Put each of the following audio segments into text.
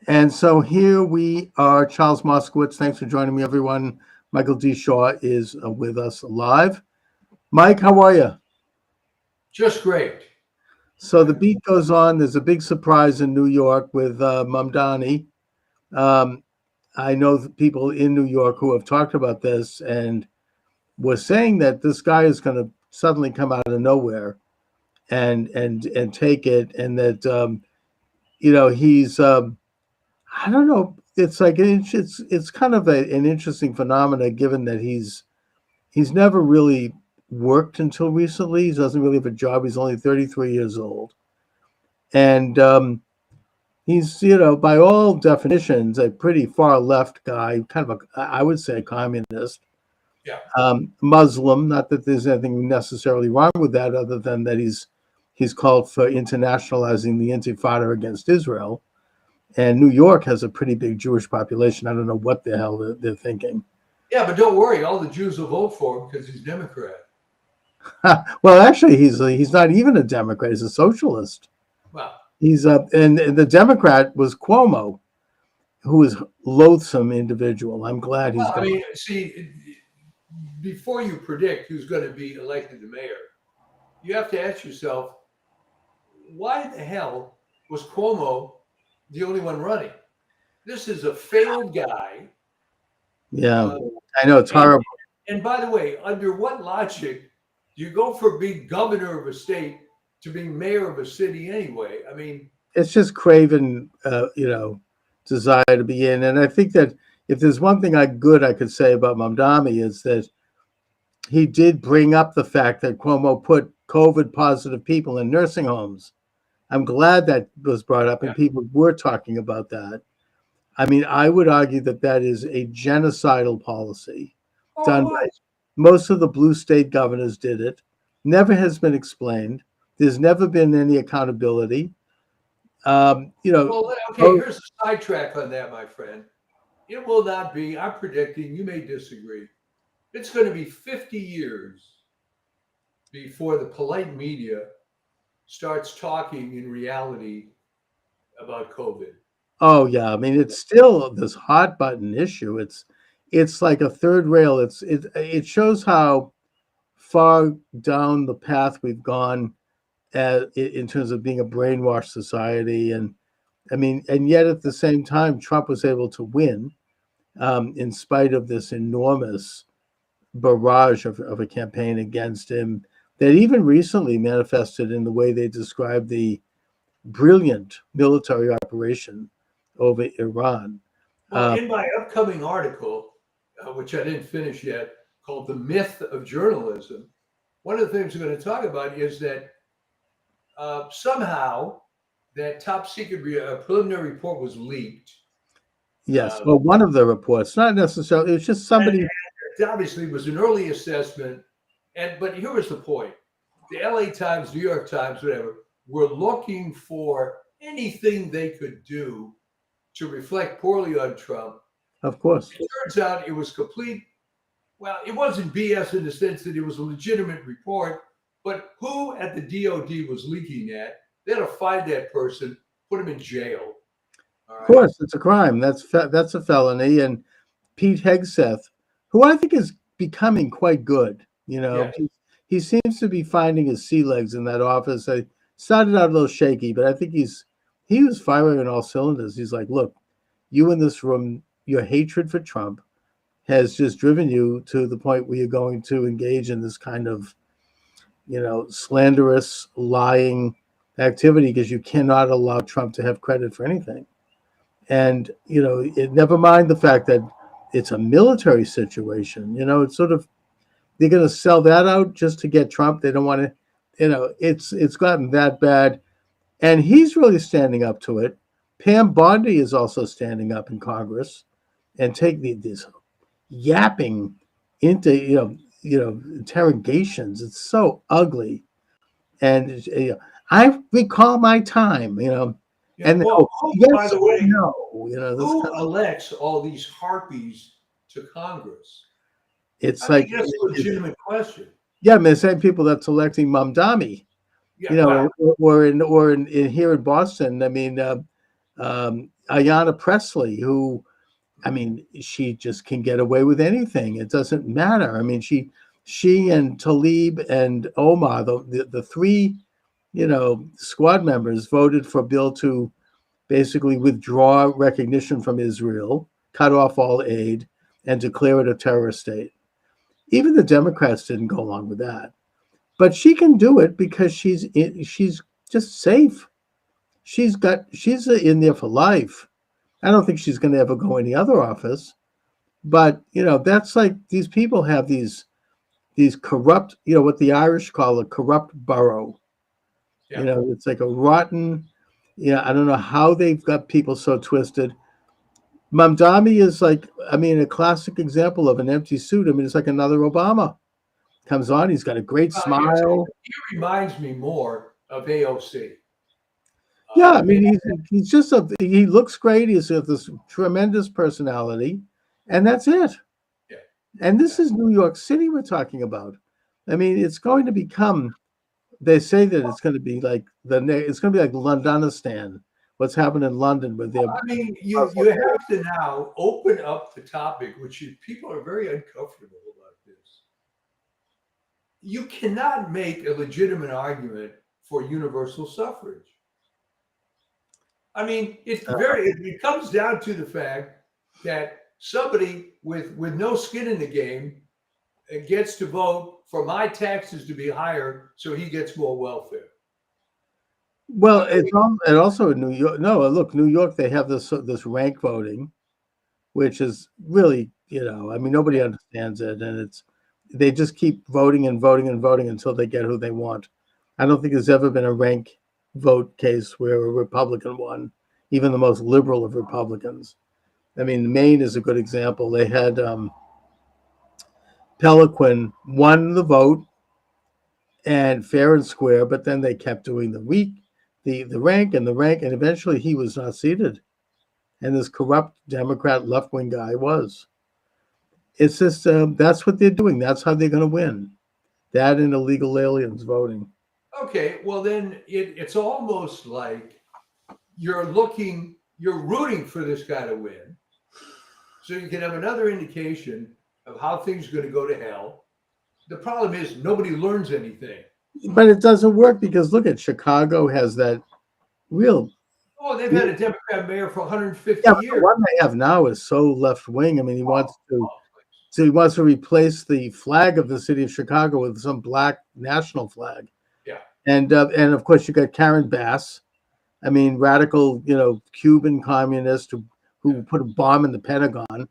And so here we are, Charles Moscowitz. Thanks for joining me, everyone. Michael D. Shaw is with us live. Mike, how are you? Just great. So the beat goes on. There's a big surprise in New York with Mamdani. Um, I know people in New York who have talked about this and were saying that this guy is going to suddenly come out of nowhere and take it, and that he's I don't know. It's like it's kind of an interesting phenomena, given that he's never really worked until recently. He doesn't really have a job. He's only 33 years old, and he's by all definitions a pretty far left guy, kind of I would say a communist, Yeah. Muslim. Not that there's anything necessarily wrong with that, other than that he's called for internationalizing the Intifada against Israel. And New York has a pretty big Jewish population. I don't know what the hell they're thinking. Yeah, but don't worry, all the Jews will vote for him because he's Democrat. Well, actually, he's not even a Democrat. He's a socialist. Wow. He's and the Democrat was Cuomo, who is a loathsome individual. I'm glad he's Well, I gone. mean, see, before you predict who's going to be elected the mayor, you have to ask yourself, why the hell was Cuomo the only one running? This is a failed guy. Yeah, Uh, I know it's and, horrible. and by the way, under what logic do you go from being governor of a state to being mayor of a city anyway? I mean, It's just craven, desire to be in. And I think that if there's one thing I could say about Mamdani is that he did bring up the fact that Cuomo put COVID positive people in nursing homes. I'm glad that was brought up and yeah. people were talking about that. I mean, I would argue that that is a genocidal policy Oh, it done by was. most of the blue state governors did it. Never has been explained. There's never been any accountability. Um, you know, Well, okay, oh, here's a sidetrack on that, my friend. It will not be, I'm predicting, you may disagree. It's going to be 50 years before the polite media starts talking in reality about COVID. oh yeah. I mean, it's still this hot button issue. It's like a third rail. It shows how far down the path we've gone in terms of being a brainwashed society. And I mean, and yet at the same time, Trump was able to win in spite of this enormous barrage of a campaign against him that even recently manifested in the way they described the brilliant military operation over Iran. Well, Uh, in my upcoming article, which I didn't finish yet, called The Myth of Journalism, one of the things we're going to talk about is that somehow that top secret preliminary report was leaked. yes, Uh, well, one of the reports, not necessarily, it was just and somebody. it obviously was an early assessment. But here was the point: the L.A. Times, New York Times, whatever, were looking for anything they could do to reflect poorly on Trump. Of course. It turns out it was complete. Well, it wasn't BS in the sense that it was a legitimate report, but who at the DOD was leaking that? They had to find that person, put him in jail. All Of right. course, it's a crime. That's a felony. And Pete Hegseth, who I think is becoming quite good, Yes. he seems to be finding his sea legs in that office. I started out a little shaky, but I think he was firing on all cylinders. He's like, look, you in this room, your hatred for Trump has just driven you to the point where you're going to engage in this kind of, slanderous, lying activity because you cannot allow Trump to have credit for anything. And never mind the fact that it's a military situation. It's sort of they're going to sell that out just to get Trump. They don't want to. It's gotten that bad, and he's really standing up to it. Pam Bondi is also standing up in Congress and taking this yapping into interrogations. It's so ugly, and I recall my time. Yeah. And Well, by yes the or way, no, this who kind of, elects all these harpies to Congress? it's I mean, like that's a legitimate question. yeah, I mean, the same people that's electing Yeah. Well, or in here in Boston. I mean, Ayanna Pressley, who, I mean, she just can get away with anything. It doesn't matter. I mean, she and Tlaib and Omar, the three, squad members voted for a bill to basically withdraw recognition from Israel, cut off all aid, and declare it a terrorist state. Even the Democrats didn't go along with that. But she can do it because she's just safe. She's in there for life. I don't think she's going to ever go any other office. But that's like these people have these corrupt, what the Irish call a corrupt borough. Yeah. It's like a rotten. I don't know how they've got people so twisted. Mamdani is like, I mean, a classic example of an empty suit. I mean, it's like another Obama. Comes on, he's got a great smile. He reminds me more of AOC. Yeah, I mean, he's just he looks great. He's got this tremendous personality, and that's it. Yeah. And this is New York City we're talking about. I mean, it's going to become. They say that it's going to be like it's going to be like Londonistan. What's happened in London with their. I mean, you have to now open up the topic, which people are very uncomfortable about this. You cannot make a legitimate argument for universal suffrage. I mean, it comes down to the fact that somebody with no skin in the game gets to vote for my taxes to be higher, so he gets more welfare. Well, and also in New York. No, look, New York, they have this rank voting, which is really, I mean, nobody understands it, and they just keep voting and voting and voting until they get who they want. I don't think there's ever been a rank vote case where a Republican won, even the most liberal of Republicans. I mean, Maine is a good example. They had Peliquin won the vote and fair and square, but then they kept doing the rank, and eventually he was not seated. And this corrupt Democrat left-wing guy was. It's just that's what they're doing. That's how they're going to win. That and illegal aliens voting. Okay, well then it's almost like you're rooting for this guy to win, so you can have another indication of how things are going to go to hell. The problem is nobody learns anything. But it doesn't work because look at Chicago has that real. Oh, they've had a Democrat mayor for 150 years. The one they have now is so left wing. I mean, he wants to replace the flag of the city of Chicago with some black national flag. Yeah. And of course you got Karen Bass. I mean, radical, Cuban communist who put a bomb in the Pentagon.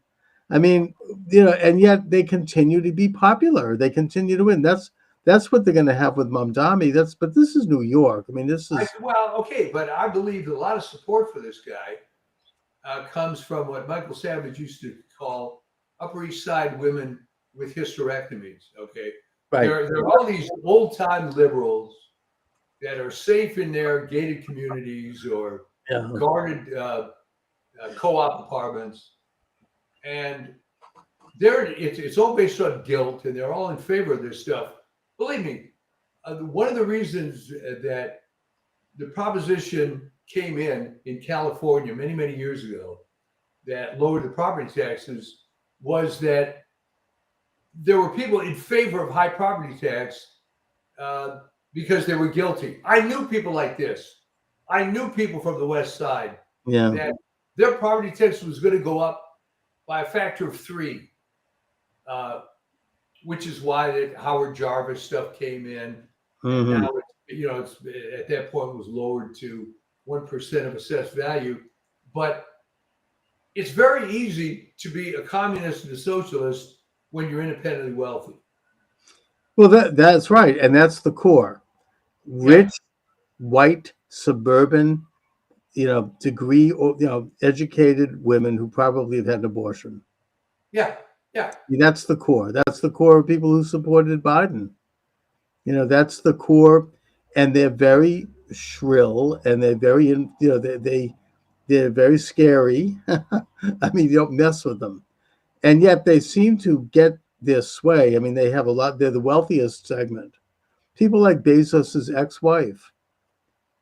I mean, and yet they continue to be popular. They continue to win. That's what they're going to have with Mamdani. But this is New York. I mean, this is okay, but I believe a lot of support for this guy comes from what Michael Savage used to call Upper East Side women with hysterectomies. Okay, right. There are all these old-time liberals that are safe in their gated communities or guarded co-op apartments, and it's all based on guilt, and they're all in favor of this stuff. Believe me, one of the reasons that the proposition came in California many, many years ago that lowered the property taxes was that there were people in favor of high property tax because they were guilty. I knew people like this. I knew people from the West Side that their property tax was going to go up by a factor of 3. Which is why the Howard Jarvis stuff came in. Mm-hmm. And now it's at that point was lowered to 1% of assessed value. But it's very easy to be a communist and a socialist when you're independently wealthy. Well, that's right, and that's the core. Rich, white, suburban, degree or educated women who probably have had an abortion. Yeah. That's the core. That's the core of people who supported Biden. That's the core, and they're very shrill, and they're very, they're very scary. I mean, you don't mess with them, and yet they seem to get their sway. I mean, they have a lot. They're the wealthiest segment. People like Bezos's ex-wife,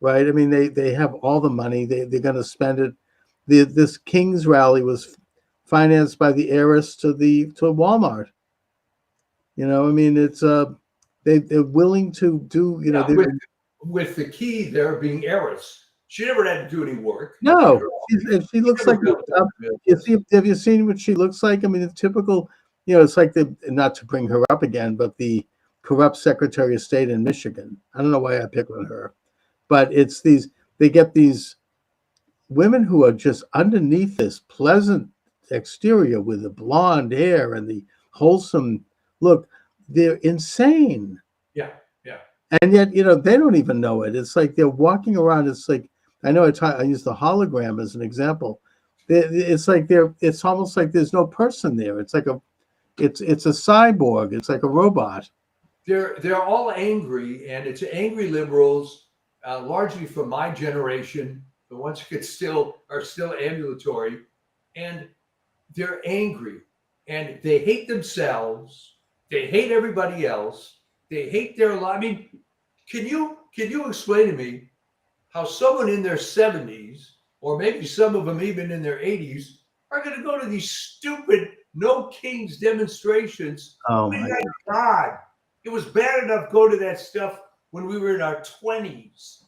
right? I mean, they have all the money. They're going to spend it. this King's rally was financed by the heiress to Walmart. I mean, it's they're willing to do. Yeah, with the key there being heiress. She never had to do any work. No, she She looks never like. built up a Have you seen what she looks like? I mean, the typical. It's like not to bring her up again, but the corrupt Secretary of State in Michigan. I don't know why I pick on her, but it's these. They get these women who are just underneath this pleasant exterior with the blonde hair and the wholesome look. They're insane. Yeah, yeah. And yet, they don't even know it. It's like they're walking around. It's like, I know I use the hologram as an example. It's like it's almost like there's no person there. It's like it's a cyborg. It's like a robot. They're all angry, and it's angry liberals, largely from my generation, the ones who are still ambulatory, and they're angry, and they hate themselves. They hate everybody else. They hate their life. I mean, can you explain to me how someone in their 70s, or maybe some of them even in their 80s, are going to go to these stupid no kings demonstrations? Oh I mean, my my God, it was bad enough go to that stuff when we were in our 20s.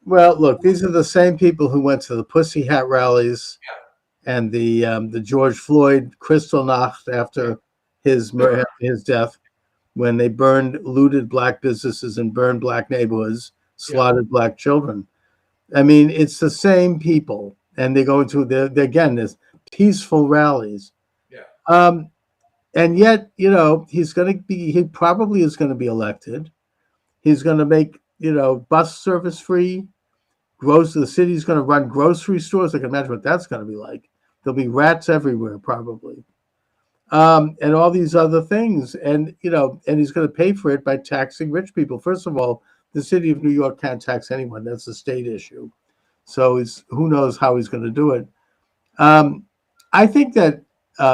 Well, look, these are the same people who went to the Pussy Hat rallies and the George Floyd Kristallnacht after his death, when they looted black businesses and burned black neighborhoods, slaughtered black children. I mean, it's the same people, and they go into again this peaceful rallies. Yeah. And yet, he probably is going to be elected. He's going to make, bus service free. The city's going to run grocery stores. I can imagine what that's going to be like. There'll be rats everywhere, probably. And all these other things. And he's going to pay for it by taxing rich people. First of all, the city of New York can't tax anyone. That's a state issue. So who knows how he's going to do it. I think that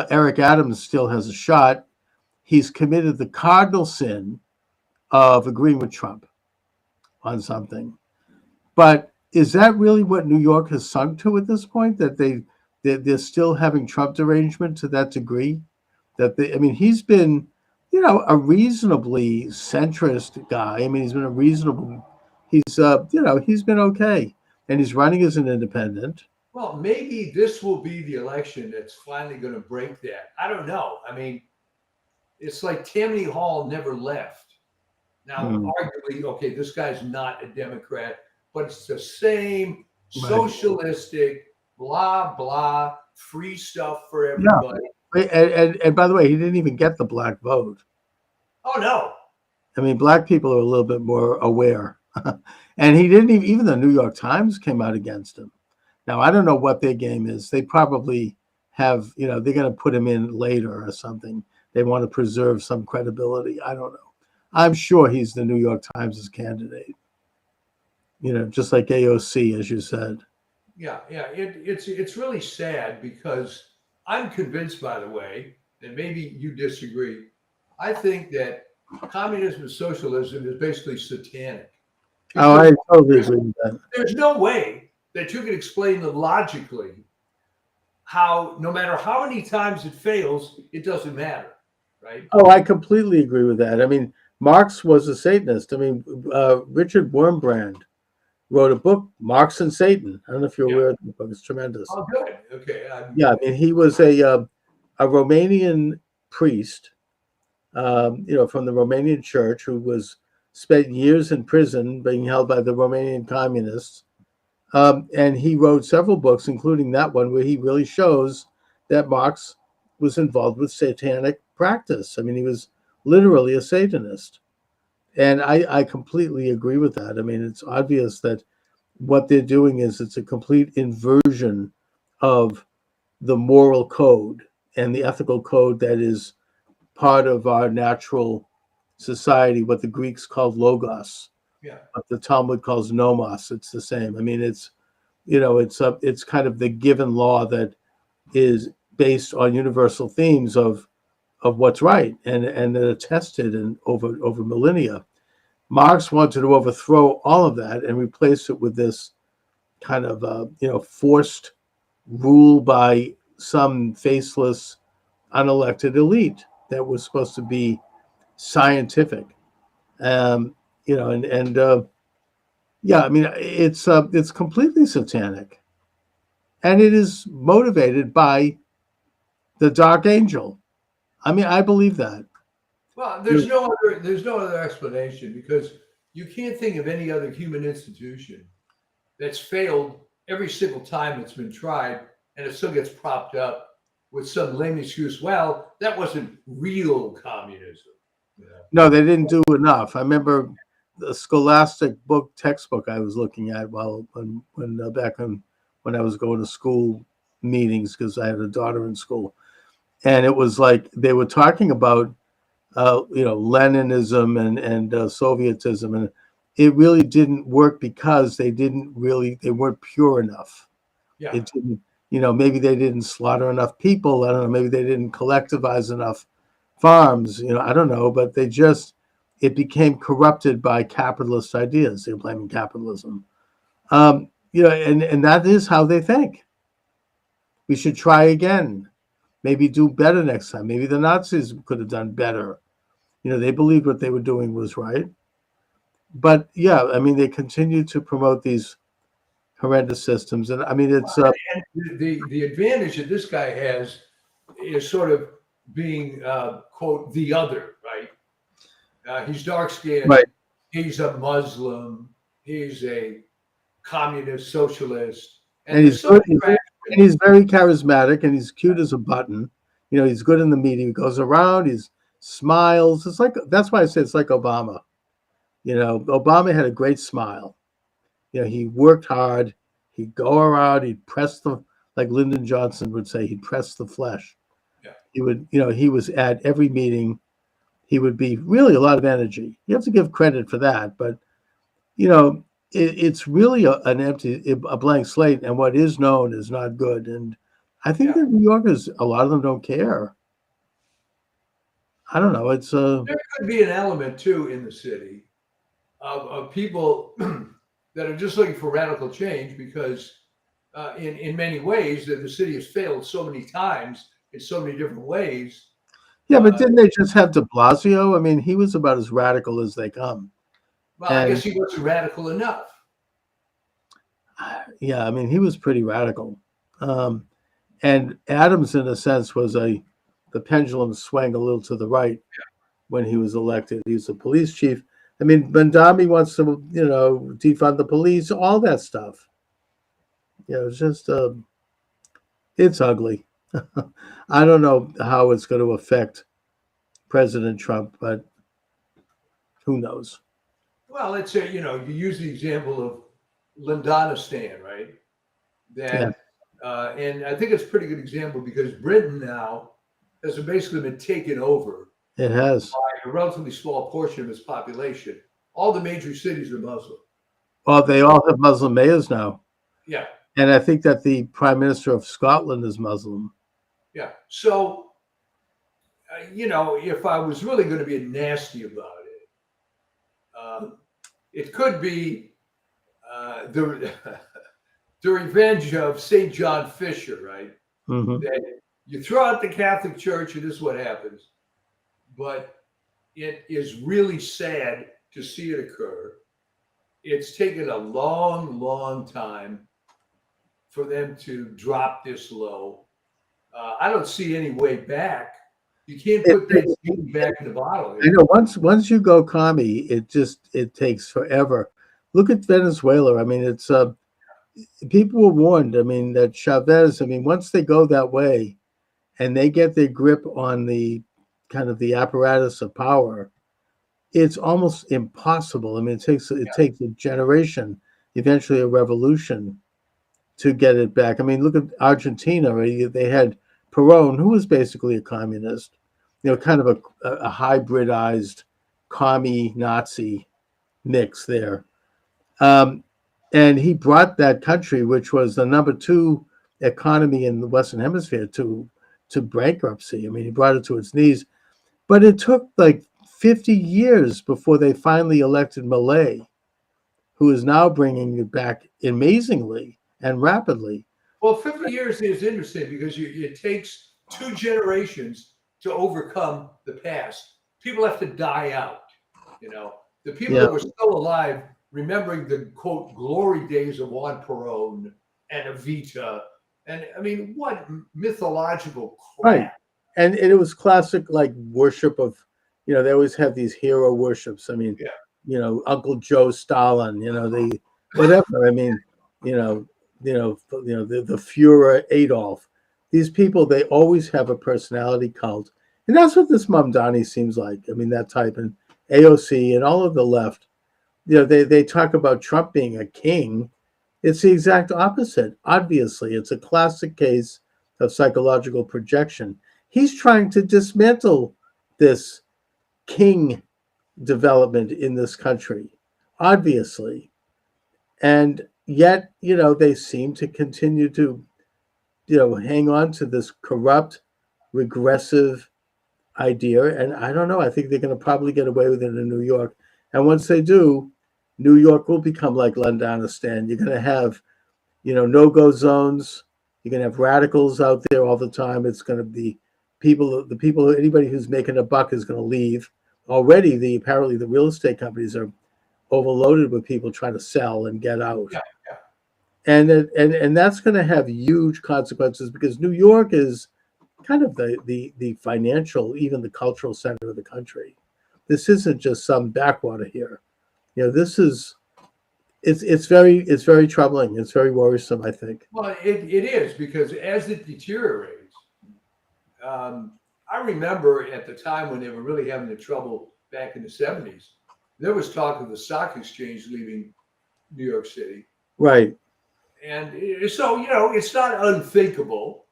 Eric Adams still has a shot. He's committed the cardinal sin of agreeing with Trump on something. But is that really what New York has sunk to at this point? That they're still having Trump derangement to that degree? He's been, a reasonably centrist guy. I mean, he's been he's been okay, and he's running as an independent. Well, maybe this will be the election that's finally going to break that. I don't know. I mean, it's like Tammany Hall never left. Now, arguably, okay, this guy's not a Democrat, but it's the same socialistic, blah, blah, free stuff for everybody. Yeah. And by the way, he didn't even get the black vote. Oh, no. I mean, black people are a little bit more aware. And he didn't even the New York Times came out against him. Now, I don't know what their game is. They probably have, they're going to put him in later or something. They want to preserve some credibility. I don't know. I'm sure he's the New York Times' candidate. Just like AOC, as you said. Yeah. It's really sad because I'm convinced, by the way, and maybe you disagree. I think that communism and socialism is basically satanic. I totally agree with that. There's no way that you can explain logically how, no matter how many times it fails, it doesn't matter, right? Oh, I completely agree with that. I mean, Marx was a Satanist. I mean, Richard Wurmbrand wrote a book, Marx and Satan. I don't know if you're aware of the book. It's tremendous. Oh, good. Okay. Yeah, I mean, he was a Romanian priest, from the Romanian church, who spent years in prison being held by the Romanian communists. And he wrote several books, including that one, where he really shows that Marx was involved with satanic practice. I mean, he was literally a Satanist. And I completely agree with that. I mean, it's obvious that what they're doing it's a complete inversion of the moral code and the ethical code that is part of our natural society, what the Greeks called logos. Yeah. What the Talmud calls nomos. It's the same. I mean, it's kind of the given law that is based on universal themes of what's right and that are tested and over millennia. Marx wanted to overthrow all of that and replace it with this kind of forced rule by some faceless, unelected elite that was supposed to be scientific. Um, yeah, I mean, it's completely satanic, and it is motivated by the dark angel. I mean, I believe that. Well, You- there's no other explanation because you can't think of any other human institution that's failed every single time it's been tried, and it still gets propped up with some lame excuse. Well, that wasn't real communism. You know? No, they didn't do enough. I remember the scholastic book textbook I was looking at when back when I was going to school meetings because I had a daughter in school, and it was like they were talking about Leninism and Sovietism, and it really didn't work because they weren't pure enough. Yeah, It didn't, maybe they didn't slaughter enough people. I don't know. Maybe they didn't collectivize enough farms. I don't know, but it became corrupted by capitalist ideas. They're blaming capitalism. And that is how they think. We should try again. Maybe do better next time. Maybe the Nazis could have done better. They believed what they were doing was right. But yeah, I mean, they continue to promote these horrendous systems, and I mean, it's and the advantage that this guy has is sort of being quote the other, right? He's dark skinned. right. He's a Muslim. He's a communist socialist, And and there's so much trash. and he's very charismatic, and he's cute as a button. He's good in the media. He goes around, he smiles. It's like that's why I say it's like Obama. Obama had a great smile. He worked hard. He'd go around. He'd press like Lyndon Johnson would say, he'd press the flesh. Yeah. He would, he was at every meeting. He would be really a lot of energy. You have to give credit for that, but it's really a blank slate, and what is known is not good. And I think Yeah. that New Yorkers, a lot of them don't care. I don't know. It's There could be an element too in the city of people that are just looking for radical change because in many ways that the city has failed so many times in so many different ways. yeah, but Uh, didn't they just have De Blasio? I mean, he was about as radical as they come. well, I And guess he wasn't radical enough. yeah, I mean, he was pretty radical. And Adams, in a sense, was the pendulum swang a little to the right when he was elected. He was a police chief. I mean, Bandami wants to, defund the police, all that stuff. It's just, it's ugly. I don't know how it's going to affect President Trump, but who knows? Well, let's say, you use the example of Lindonistan, right? Yeah, That, and I think it's a pretty good example because Britain now has basically been taken over it has. by a relatively small portion of its population. All the major cities are Muslim. Well, they all have Muslim mayors now. Yeah, And I think that the Prime Minister of Scotland is Muslim. yeah. So, if I was really going to be nasty about it could be the the revenge of St. John Fisher, right? Hmm. That you throw out the Catholic Church, and this is what happens. But it is really sad to see it occur. It's taken a long, long time for them to drop this low. I don't see any way back. You can't put that genie back in the bottle. I know once you go commie, it takes forever. Look at Venezuela. I mean, it's people were warned. I mean, that Chavez. I mean, once they go that way, and they get their grip on the kind of the apparatus of power, it's almost impossible. I mean, it takes a generation, eventually a revolution, to get it back. I mean, look at Argentina. Right? They had Perón, who was basically a communist, kind of a hybridized commie Nazi mix there. And he brought that country, which was the number 2 economy in the Western Hemisphere, to bankruptcy. I mean, he brought it to its knees. But it took like 50 years before they finally elected Milei, who is now bringing it back amazingly and rapidly. Well, 50 years is interesting because it takes two generations to overcome the past. People have to die out. You know, the people Yeah, that were still alive, remembering the quote glory days of Juan Perón and Evita, and I mean, what mythological right. crap! And it was classic like worship of, they always have these hero worships. I mean, Yeah, Uncle Joe Stalin, the whatever. I mean, you know, the Führer Adolf. These people, they always have a personality cult, and that's what this Mamdani seems like. I mean, that type, and AOC and all of the left. They talk about Trump being a king. It's the exact opposite. Obviously, it's a classic case of psychological projection. He's trying to dismantle this king development in this country, obviously. And yet, they seem to continue to, hang on to this corrupt, regressive idea. And I don't know. I think they're going to probably get away with it in New York. And once they do, New York will become like Londonistan. You're going to have, no-go zones. You're going to have radicals out there all the time. It's going to be anybody who's making a buck is going to leave. Already, apparently the real estate companies are overloaded with people trying to sell and get out. yeah, yeah. And that's going to have huge consequences because New York is kind of the financial, even the cultural center of the country. This isn't just some backwater here. This is it's very troubling. It's very worrisome, I think. Well, it is because as it deteriorates, I remember at the time when they were really having the trouble back in the 70s, there was talk of the stock exchange leaving New York City. Right. And so, it's not unthinkable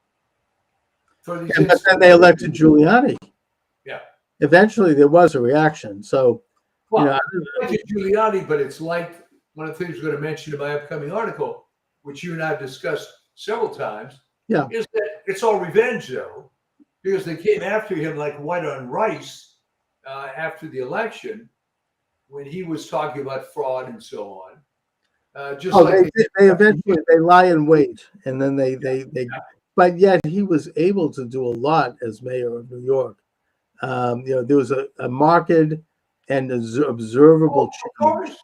for these But then they elected Giuliani. Yeah. Eventually, there was a reaction. So, Well, like Giuliani, but it's like one of the things I'm going to mention in my upcoming article, which you and I have discussed several times, yeah, is that it's all revenge, though, because they came after him like white on rice after the election when he was talking about fraud and so on. They eventually they lie in wait, and then they but yet he was able to do a lot as mayor of New York. There was a marked and observable change.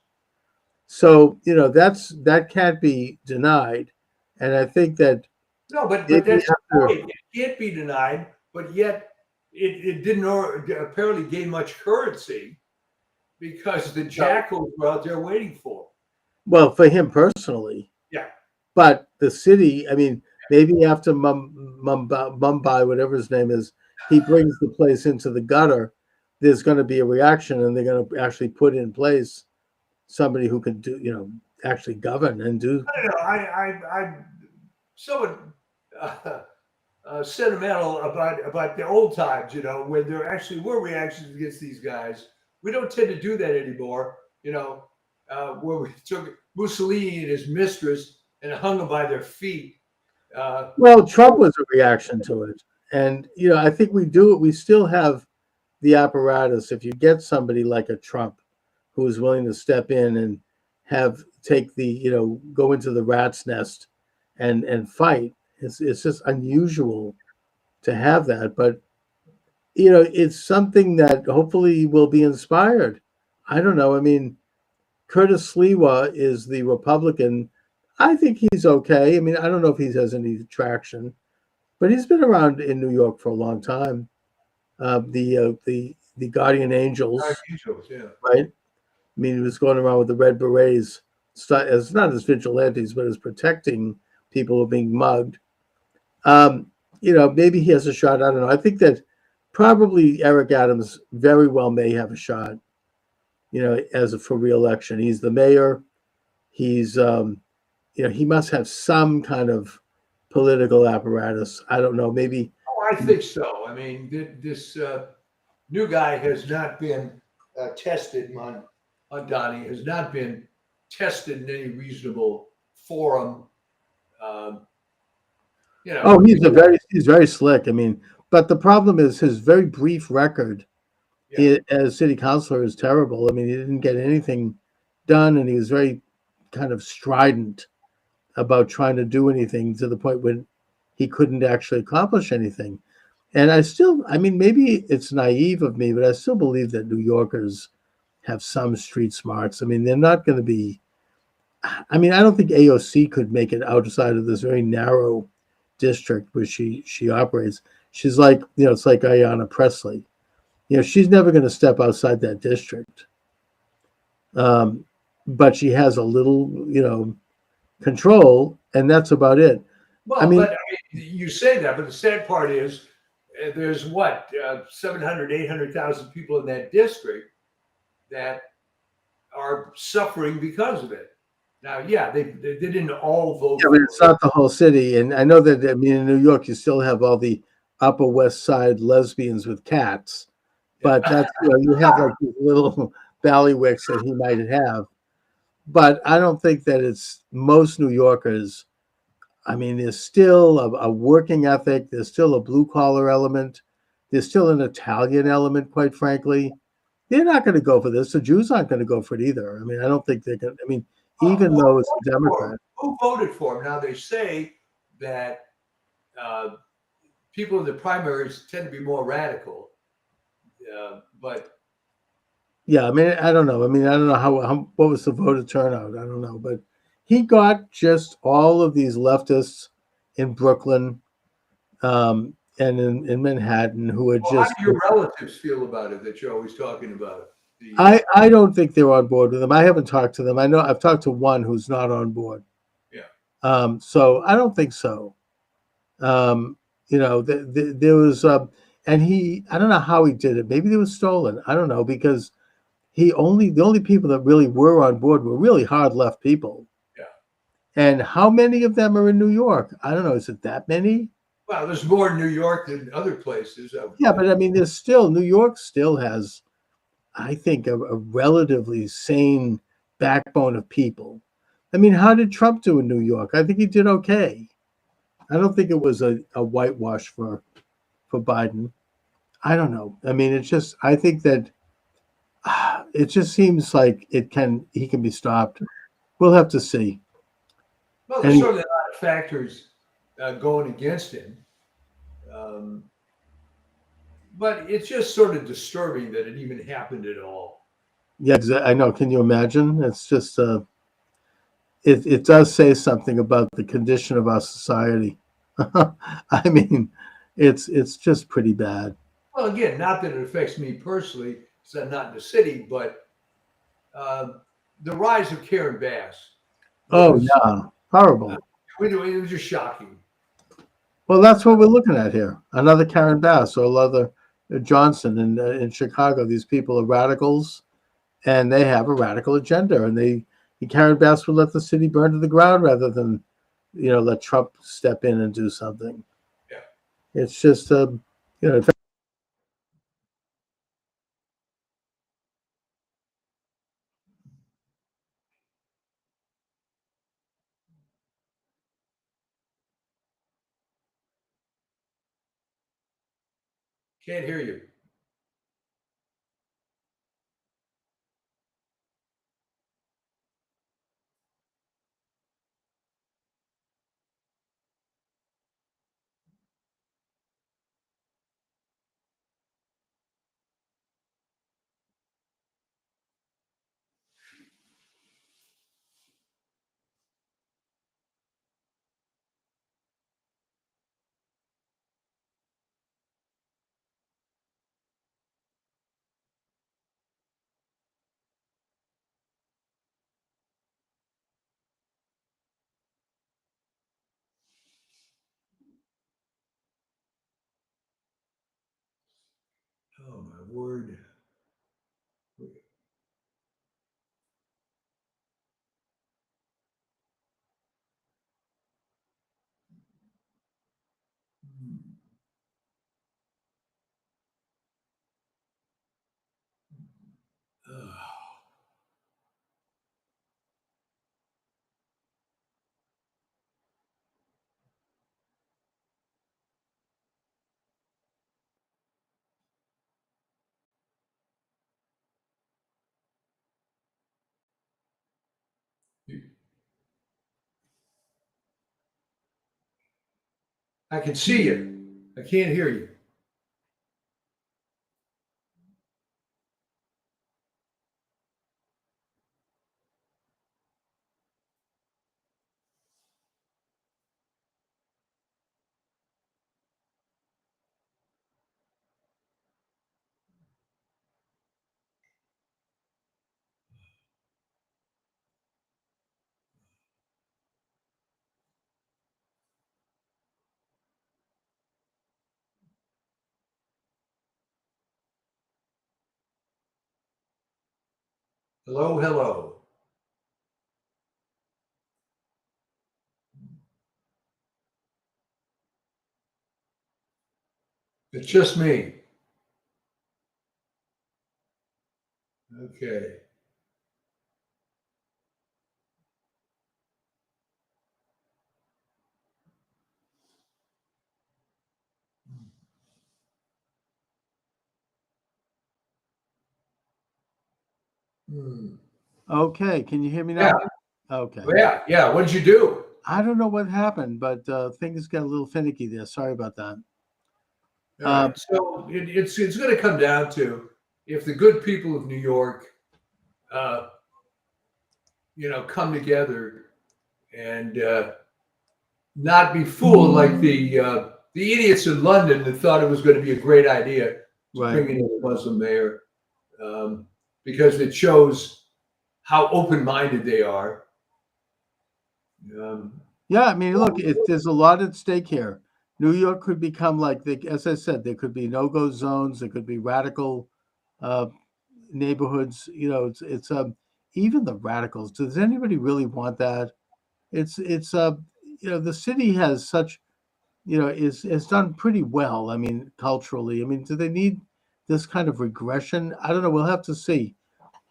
So that can't be denied, and I think that no, but that's the point. It can't be denied, but yet it didn't apparently gain much currency because the jackals were out there waiting for him. Well, for him personally, yeah. But the city, I mean, maybe after Mumbai, whatever his name is, he brings the place into the gutter. There's going to be a reaction, and they're going to actually put in place somebody who can do, actually govern and do. I don't know. I'm somewhat sentimental about the old times, when there actually were reactions against these guys. We don't tend to do that anymore, where we took Mussolini and his mistress and hung them by their feet. Well, Trump was a reaction to it. And, I think we do it. We still have the apparatus. If you get somebody like a Trump who is willing to step in and go into the rat's nest and fight, it's just unusual to have that. But, it's something that hopefully will be inspired. I don't know. I mean, Curtis Sliwa is the Republican. I think he's okay. I mean, I don't know if he has any traction, but he's been around in New York for a long time. The Guardian Angels, yeah. right? I mean, he was going around with the Red Berets, as not as vigilantes, but as protecting people who are being mugged. Maybe he has a shot. I don't know. I think that probably Eric Adams very well may have a shot. For re-election, he's the mayor. He's he must have some kind of political apparatus. I don't know. Maybe. Oh, I think so. I mean, this new guy has not been tested. Donnie has not been tested in any reasonable forum. Oh, he's very slick. I mean, but the problem is his very brief record as city councilor is terrible. I mean, he didn't get anything done, and he was very kind of strident. about trying to do anything to the point when he couldn't actually accomplish anything. And I mean, maybe it's naive of me, but I still believe that New Yorkers have some street smarts. I mean, they're not going to be. I mean, I don't think AOC could make it outside of this very narrow district where she operates. She's like, it's like Ayanna Presley. She's never going to step outside that district. Um, but she has a little, control, and that's about it. I Well, mean, but I mean, you say that, but the sad part is there's what 700, 800,000 people in that district that are suffering because of it. Now, yeah, they didn't all vote yeah, but it's for it. not the whole city. And I know that, I mean, in New York, you still have all the Upper West Side lesbians with cats, but Yeah. that's, you have like these little ballywicks that he might have. But I don't think that it's most New Yorkers. I mean, there's still a working ethic. There's still a blue collar element. There's still an Italian element, quite frankly. They're not going to go for this. The Jews aren't going to go for it either. I mean, I don't think they're going to. I mean, Well, even though it's a Democrat. who voted for him? Now they say that uh, people in the primaries tend to be more radical, but Yeah, I mean, I don't know. I mean, I don't know how what was the voter turnout. I don't know, but he got just all of these leftists in Brooklyn and in Manhattan who had well, how just. do your relatives feel about it that you're always talking about? The I don't think they're on board with him. I haven't talked to them. I know I've talked to one who's not on board. yeah, So I don't think so. Um, there was, and I don't know how he did it. Maybe it was stolen. I don't know because the only people that really were on board were really hard left people. yeah. And how many of them are in New York? I don't know. Is it that many? Well, there's more in New York than other places, I would Yeah, think. but I mean, New York still has, I think, a relatively sane backbone of people. I mean, how did Trump do in New York? I think he did okay. I don't think it was a whitewash for Biden. I don't know. I mean, it's just I think that it just seems like he can be stopped. We'll have to see. Well, there's And certainly a lot of factors going against him, um, but it's just sort of disturbing that it even happened at all. yeah, I know. Can you imagine? It's just it does say something about the condition of our society. I mean, it's just pretty bad. Well, again, not that it affects me personally, because I'm not in the city, but uh, the rise of Karen Bass Oh was, yeah, horrible. it was just shocking. Well, that's what we're looking at here. Another Karen Bass or another Johnson in Chicago. These people are radicals, and they have a radical agenda. And Karen Bass would let the city burn to the ground rather than, let Trump step in and do something. Yeah. It's just, you know, Can't hear you. Oh my word. I can see you. I can't hear you. Hello, hello. It's just me. Okay. Hmm. Okay, can you hear me Yeah, now? Okay. yeah, yeah. What did you do? I don't know what happened, but things got a little finicky there. Sorry about that. All Um, right. So it's going to come down to if the good people of New York, uh, come together and not be fooled like the idiots in London that thought it was going to be a great idea to right. bring in a Muslim mayor, um, because it shows how open-minded they are. Um, Yeah, I mean, look, there's a lot at stake here. New York could become like, as I said, there could be no-go zones. There could be radical uh, neighborhoods. Even the radicals. Does anybody really want that? It's the city has such, is has done pretty well. I mean, culturally. I mean, do they need this kind of regression? I don't know. We'll have to see.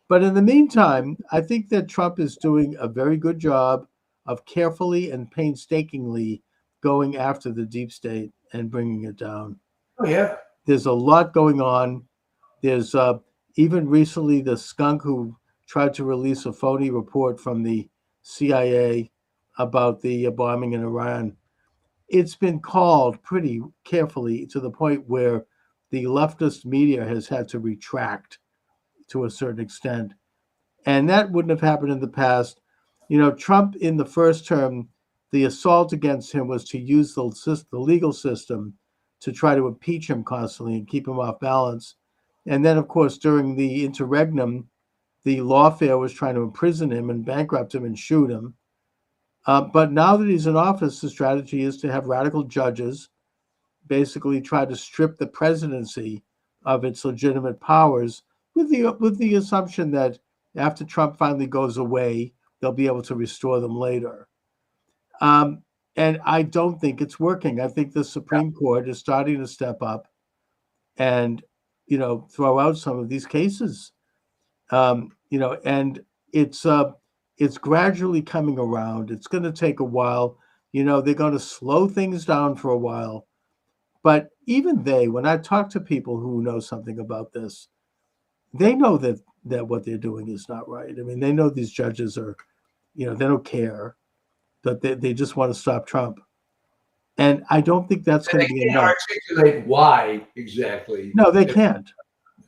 But in the meantime, I think that Trump is doing a very good job of carefully and painstakingly going after the deep state and bringing it down. oh yeah, There's a lot going on. There's even recently the skunk who tried to release a phony report from the CIA about the bombing in Iran. It's been called pretty carefully to the point where the leftist media has had to retract to a certain extent, and that wouldn't have happened in the past. Trump in the first term, the assault against him was to use the legal system to try to impeach him constantly and keep him off balance. And then, of course, during the interregnum, the lawfare was trying to imprison him and bankrupt him and shoot him. But now that he's in office, the strategy is to have radical judges basically try to strip the presidency of its legitimate powers, with the assumption that after Trump finally goes away, they'll be able to restore them later. Um, and I don't think it's working. I think the Supreme Court is starting to step up and throw out some of these cases. And it's uh, it's gradually coming around. It's going to take a while. They're going to slow things down for a while. But even when I talk to people who know something about this, they know that what they're doing is not right. I mean, they know these judges are, they don't care, but they just want to stop Trump. And I don't think that's and going they to be can't enough. articulate why exactly. No, they can't.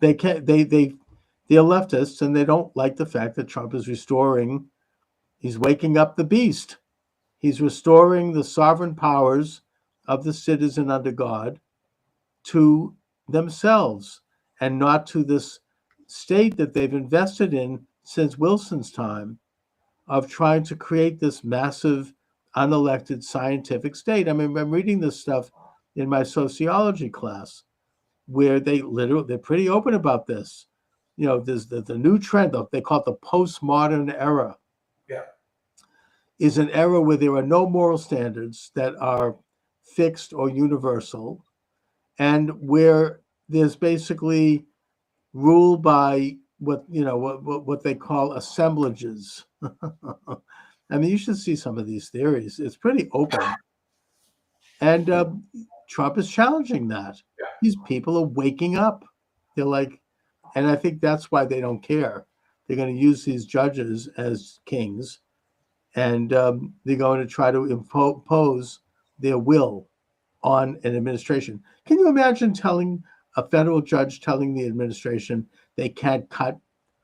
They can't. They're leftists, and they don't like the fact that Trump is restoring. He's waking up the beast. He's restoring the sovereign powers of the citizen under God to themselves and not to this state that they've invested in since Wilson's time of trying to create this massive unelected scientific state. I mean, I'm reading this stuff in my sociology class where they're pretty open about this. There's the new trend of, they call it the postmodern era, Yeah. is an era where there are no moral standards that are fixed or universal, and where there's basically rule by what they call assemblages. I mean, you should see some of these theories. It's pretty open, and Trump is challenging that. Yeah. These people are waking up. They're like, and I think that's why they don't care. They're going to use these judges as kings, and they're going to try to impose their will on an administration. Can you imagine telling a federal judge telling the administration they can't cut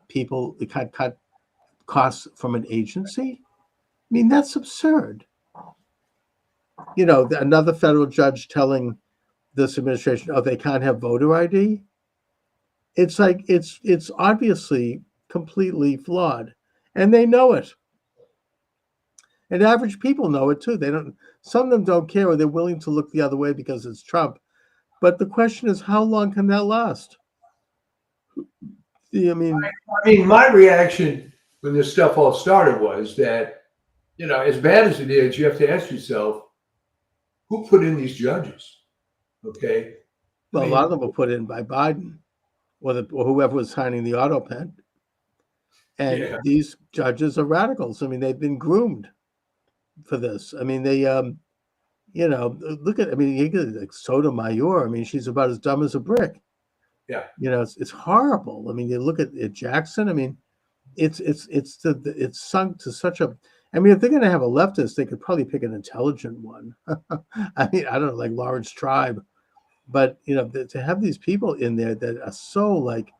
people, they can't cut costs from an agency? I mean, that's absurd. Another federal judge telling this administration, oh, they can't have voter ID. It's like it's obviously completely flawed, and they know it. And average people know it too. They don't. Some of them don't care, or they're willing to look the other way because it's Trump. But the question is, how long can that last? I mean, my reaction when this stuff all started was that, as bad as it is, you have to ask yourself, who put in these judges? Okay. Well, a lot of them were put in by Biden or whoever was signing the auto pen. And these judges are radicals. I mean, they've been groomed for this. I mean, they, look at, you get like Sotomayor. I mean, she's about as dumb as a brick. Yeah. It's horrible. I mean, you look at Jackson. I mean, it's sunk to such a. I mean, if they're going to have a leftist, they could probably pick an intelligent one. I mean, I don't know, like Lawrence Tribe, but to have these people in there that are so like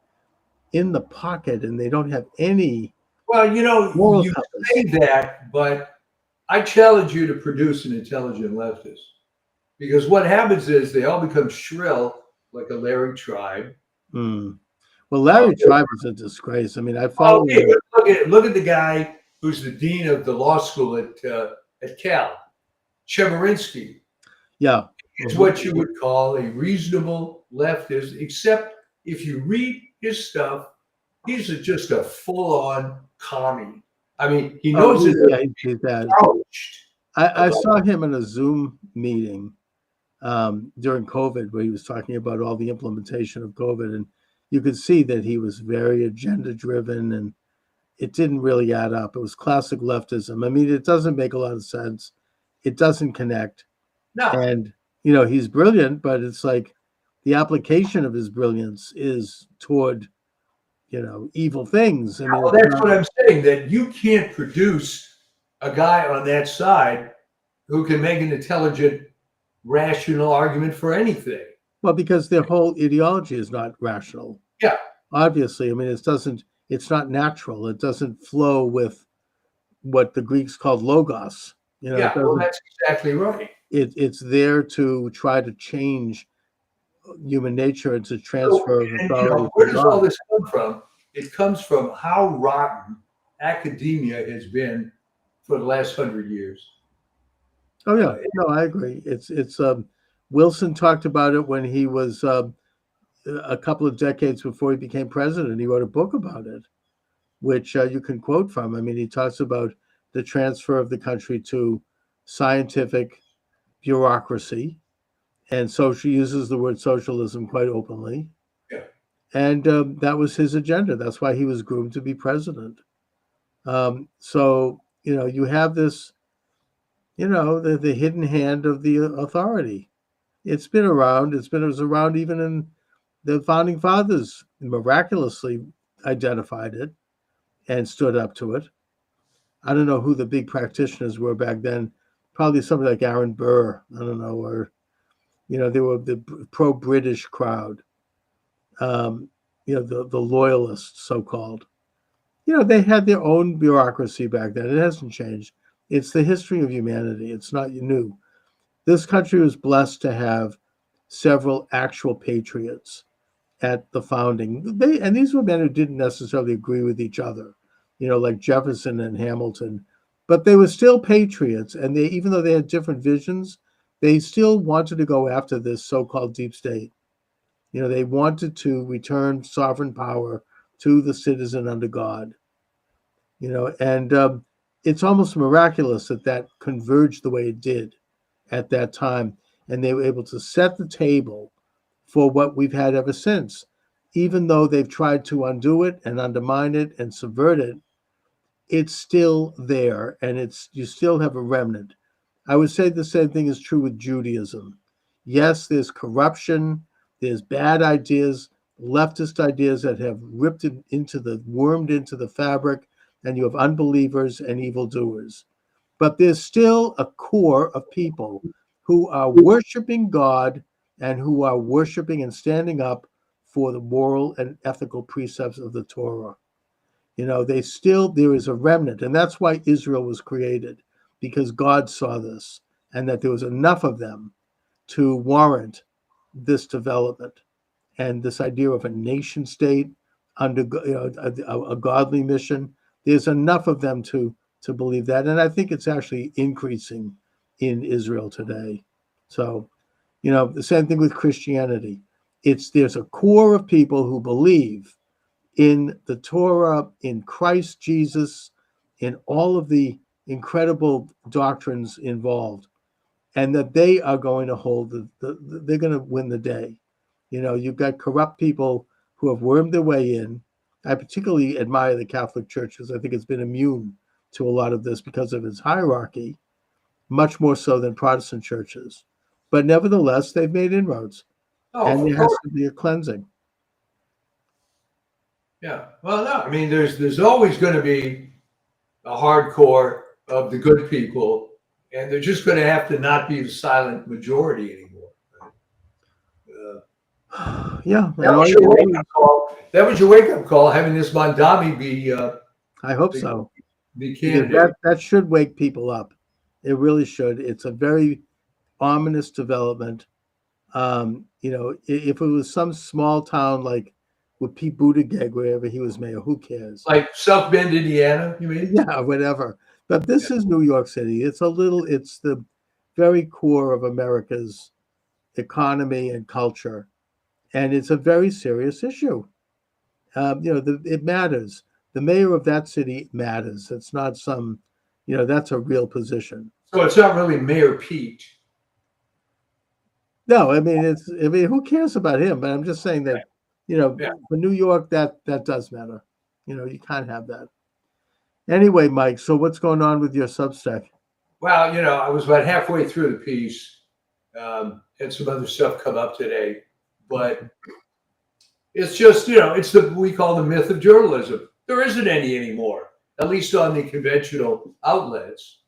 in the pocket and they don't have any. Well, you say that, but I challenge you to produce an intelligent leftist, because what happens is they all become shrill, like a Larry Tribe. Well, Larry Tribe is a disgrace. I mean, I follow. Look at the guy who's the dean of the law school at Cal, Chemerinsky. Yeah, it's what you would call a reasonable leftist, except if you read his stuff, he's just a full-on commie. I mean, he knows it. Yeah, he's bad. I saw him in a Zoom meeting during COVID where he was talking about all the implementation of COVID, and you could see that he was very agenda-driven, and it didn't really add up. It was classic leftism. I mean, it doesn't make a lot of sense. It doesn't connect. No. And, he's brilliant, but it's like the application of his brilliance is toward, evil things. I mean, well, that's what I'm saying, that you can't produce a guy on that side who can make an intelligent, rational argument for anything. Well, because their whole ideology is not rational. Yeah. Obviously. I mean, it's not natural. It doesn't flow with what the Greeks called logos. That's exactly right. It's there to try to change human nature and to transfer authority. Where does all this come from? It comes from how rotten academia has been for the last 100 years. Oh yeah, no, I agree. It's Wilson talked about it when he was a couple of decades before he became president. He wrote a book about it, which you can quote from. I mean, he talks about the transfer of the country to scientific bureaucracy, and so she uses the word socialism quite openly. Yeah. And that was his agenda. That's why he was groomed to be president. So you have this, the hidden hand of the authority. It's been around. It was around even in the founding fathers miraculously identified it and stood up to it. I don't know who the big practitioners were back then. Probably somebody like Aaron Burr. I don't know, or they were the pro-British crowd. The loyalists, so-called. They had their own bureaucracy back then. It hasn't changed. It's the history of humanity. It's not new. This country was blessed to have several actual patriots at the founding. And these were men who didn't necessarily agree with each other, like Jefferson and Hamilton, but they were still patriots. And even though they had different visions, they still wanted to go after this so-called deep state. They wanted to return sovereign power to the citizen under God. And it's almost miraculous that converged the way it did at that time. And they were able to set the table for what we've had ever since. Even though they've tried to undo it and undermine it and subvert it, it's still there, and you still have a remnant. I would say the same thing is true with Judaism. Yes, there's corruption, there's bad ideas, leftist ideas that have wormed into the fabric, and you have unbelievers and evildoers. But there's still a core of people who are worshiping God and who are worshiping and standing up for the moral and ethical precepts of the Torah. There is a remnant, and that's why Israel was created, because God saw this and that there was enough of them to warrant this development and this idea of a nation state under a godly mission. There's enough of them to believe that, and I think it's actually increasing in Israel today. So, the same thing with Christianity. There's a core of people who believe in the Torah, in Christ Jesus, in all of the incredible doctrines involved, and that they are going to hold they're going to win the day. You've got corrupt people who have wormed their way in. I particularly admire the Catholic Church because I think it's been immune to a lot of this because of its hierarchy, much more so than Protestant churches. But nevertheless, they've made inroads, and there has to be a cleansing. Yeah. Well, no, I mean, there's always going to be a hardcore of the good people, and they're just going to have to not be the silent majority anymore. Yeah. That was your wake-up call. That was your wake-up call, having this Mondami be. I hope so. The candidate. That should wake people up. It really should. It's a very ominous development. If it was some small town like with Pete Buttigieg, wherever he was mayor, who cares? Like South Bend, Indiana, you mean? Yeah, whatever. But this is New York City. It's the very core of America's economy and culture. And it's a very serious issue. It matters. The mayor of that city matters. It's not some, that's a real position. So it's not really Mayor Pete. No, I mean, who cares about him? But I'm just saying that, for New York, that does matter. You can't have that. Anyway, Mike, so what's going on with your Substack? Well, I was about halfway through the piece. Had some other stuff come up today, but it's just, it's we call the myth of journalism. There isn't any anymore, at least on the conventional outlets.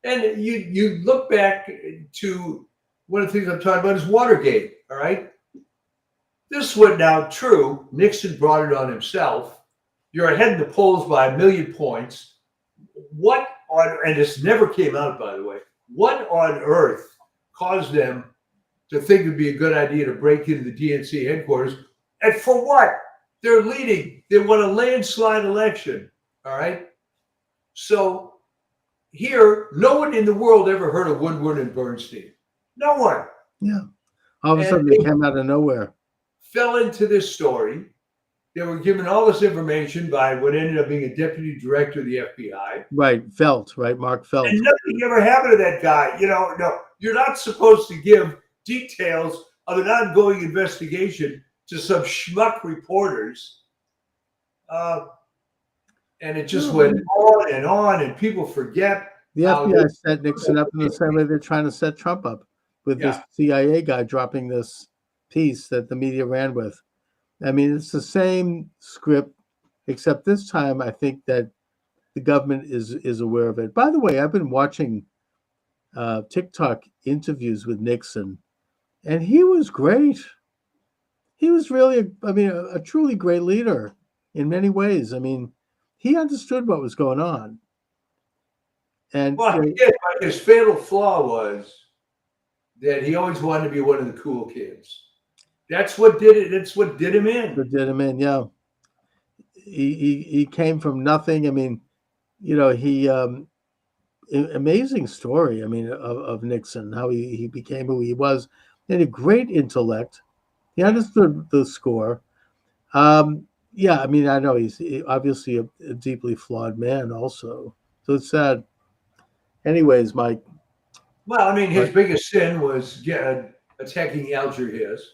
And you look back to one of the things I'm talking about is Watergate, all right? This went now true. Nixon brought it on himself. You're ahead in the polls by 1 million points. And this never came out, by the way, what on earth caused them to think it would be a good idea to break into the DNC headquarters? And for what? They're leading. They won a landslide election, all right? So here, no one in the world ever heard of Woodward and Bernstein. No one. Yeah. All of a sudden, they came out of nowhere. Fell into this story. They were given all this information by what ended up being a deputy director of the FBI. Right, Mark Felt. And nothing ever happened to that guy. No, you're not supposed to give details of an ongoing investigation to some schmuck reporters. And it just went on, and people forget. The FBI set Nixon up in the same way they're trying to set Trump up with this CIA guy dropping this piece that the media ran with. I mean, it's the same script, except this time I think that the government is aware of it. By the way, I've been watching TikTok interviews with Nixon, and he was great. He was really, a truly great leader in many ways. I mean, he understood what was going on. And his fatal flaw was that he always wanted to be one of the cool kids. That's what did it. That's what did him in. What did him in, yeah. He came from nothing. I mean, amazing story. I mean, of Nixon, how he became who he was. He had a great intellect. He understood the score. Yeah, I mean, I know he's obviously a deeply flawed man also. So it's sad. Anyways, Mike. Well, I mean, his biggest sin was attacking Algiers.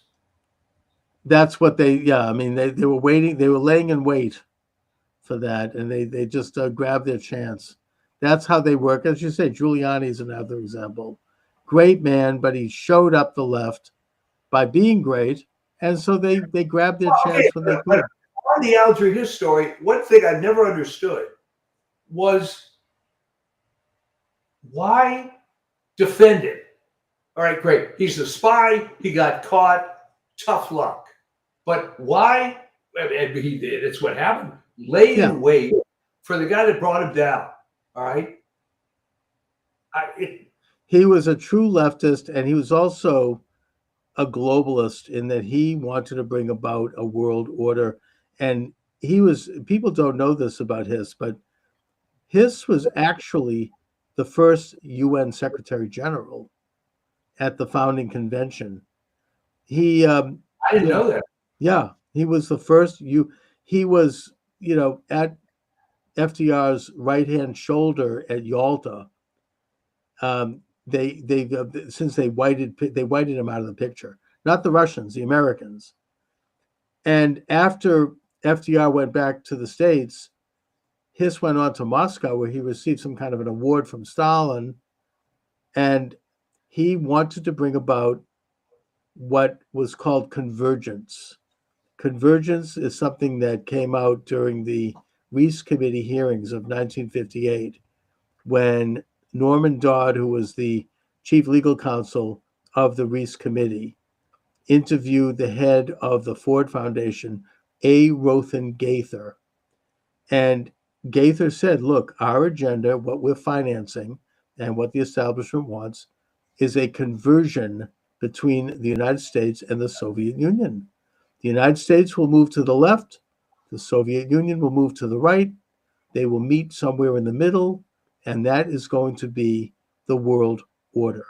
That's what they were waiting. They were laying in wait for that, and they just grabbed their chance. That's how they work. As you say, Giuliani's another example. Great man, but he showed up the left by being great, and so they grabbed their chance when they could. On the Algiers story, one thing I never understood was why defend it? All right, great. He's a spy. He got caught. Tough luck. But why? And he did. It's what happened. Lay Yeah, in wait for the guy that brought him down. All right. It, he was a true leftist, and he was also a globalist in that he wanted to bring about a world order. And he was, people don't know this about Hiss, but Hiss was actually the first UN Secretary General at the founding convention. He, I didn't you know, know that. yeah, he was the first. He was, at FDR's right hand shoulder at Yalta. They since they whited him out of the picture, not the Russians, the Americans. And after FDR went back to the States, Hiss went on to Moscow, where he received some kind of an award from Stalin, and he wanted to bring about what was called convergence. Convergence is something that came out during the Reese Committee hearings of 1958, when Norman Dodd, who was the chief legal counsel of the Reese Committee, interviewed the head of the Ford Foundation, A. Rothen Gaither. And Gaither said, look, our agenda, what we're financing, and what the establishment wants is a conversion between the United States and the Soviet Union. The United States will move to the left, the Soviet Union will move to the right, they will meet somewhere in the middle, and that is going to be the world order.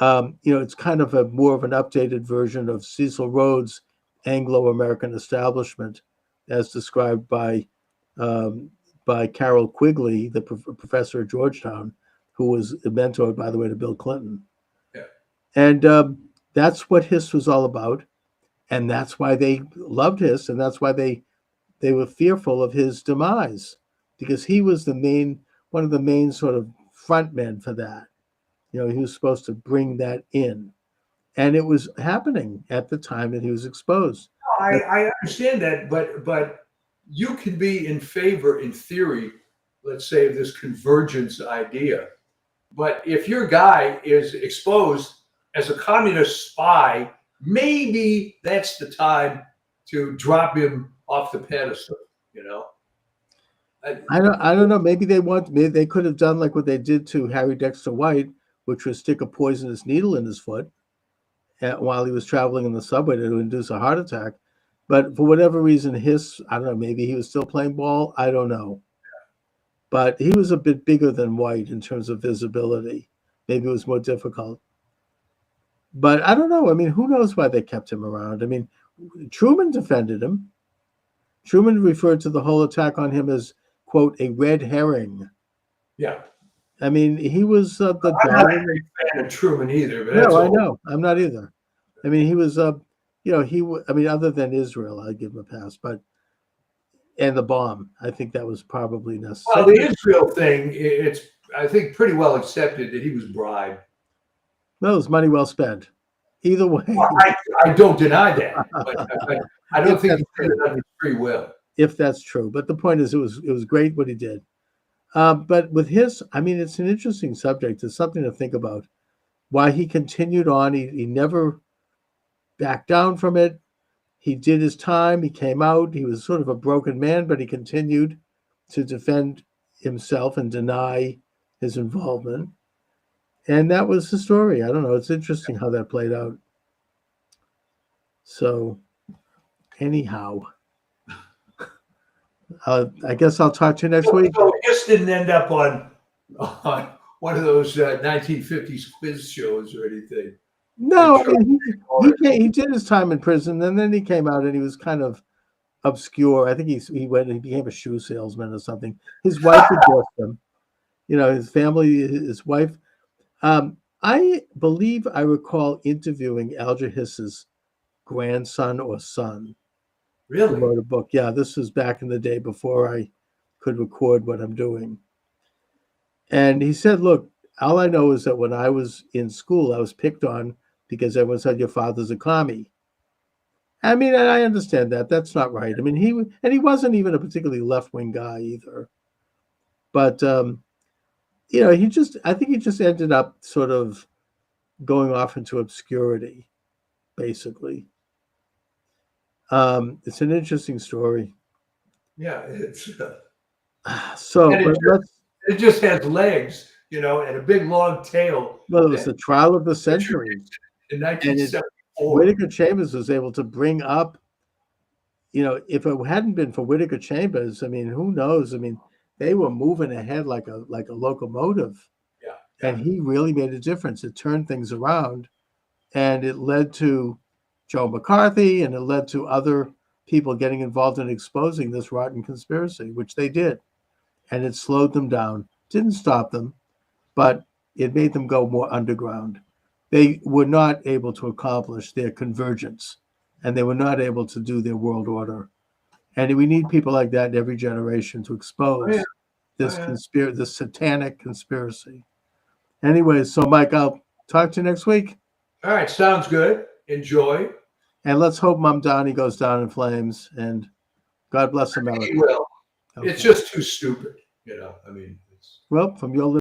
It's kind of a more of an updated version of Cecil Rhodes' Anglo-American establishment, as described by Carol Quigley, the professor at Georgetown, who was mentored, by the way, to Bill Clinton. Yeah. And that's what Hiss was all about, and that's why they loved Hiss, and that's why they were fearful of his demise, because he was one of the main sort of front men for that. He was supposed to bring that in, and it was happening at the time that he was exposed. I understand that, but you can be in favor, in theory, let's say, of this convergence idea. But if your guy is exposed as a communist spy, maybe that's the time to drop him off the pedestal. I don't know. Maybe they could have done like what they did to Harry Dexter White, which was stick a poisonous needle in his foot while he was traveling in the subway to induce a heart attack. But for whatever reason, I don't know, maybe he was still playing ball. I don't know. But he was a bit bigger than White in terms of visibility. Maybe it was more difficult. But I don't know. I mean, who knows why they kept him around? I mean, Truman defended him. Truman referred to the whole attack on him as, quote, a red herring. Yeah. I mean, he was the I'm not a big fan of Truman either. But that's no, I know. I'm not either. I mean, he was, I mean, other than Israel, I'd give him a pass. And the bomb, I think that was probably necessary. Well, the Israel thing, it's, I think, pretty well accepted that he was bribed. No, it was money well spent. Either way. Well, I don't deny that, but I don't think he did it under free will. If that's true. But the point is, it was great what he did. But with Hiss, I mean, it's an interesting subject. It's something to think about. Why he continued on. He never backed down from it. He did his time. He came out. He was sort of a broken man, but he continued to defend himself and deny his involvement. And that was the story. I don't know. It's interesting how that played out. So, anyhow, I guess I'll talk to you next week. So it just didn't end up on one of those 1950s quiz shows or anything. No, I mean, he did his time in prison, and then he came out and he was kind of obscure. I think he went and he became a shoe salesman or something. His wife divorced him. His family, his wife. I believe I recall interviewing Alger Hiss's grandson or son. Really? Who wrote a book. Yeah, this was back in the day before I could record what I'm doing. And he said, look, all I know is that when I was in school, I was picked on because everyone said your father's a commie. I mean, and I understand that. That's not right. I mean, he wasn't even a particularly left-wing guy either. But, I think he just ended up sort of going off into obscurity, basically. It's an interesting story. Yeah, it's So, and but let's. it just has legs, you know, and a big long tail. Well, it was That the trial of the century, introduced in and it 1974. Whittaker Chambers was able to bring up. If it hadn't been for Whittaker Chambers, I mean, who knows? I mean, they were moving ahead like a locomotive, Yeah, yeah. and he really made a difference. It turned things around, and it led to Joe McCarthy, and it led to other people getting involved in exposing this rotten conspiracy, which they did, and it slowed them down. Didn't stop them, but it made them go more underground. They were not able to accomplish their convergence, and they were not able to do their world order. And we need people like that in every generation to Oh, expose yeah. Oh, yeah. this satanic conspiracy. Anyway, so Mike, I'll talk to you next week, All right, sounds good. Enjoy. and let's hope Mamdani goes down in flames. And God bless He America. will. It's Okay. just too stupid, you know. I mean, it's Well, from your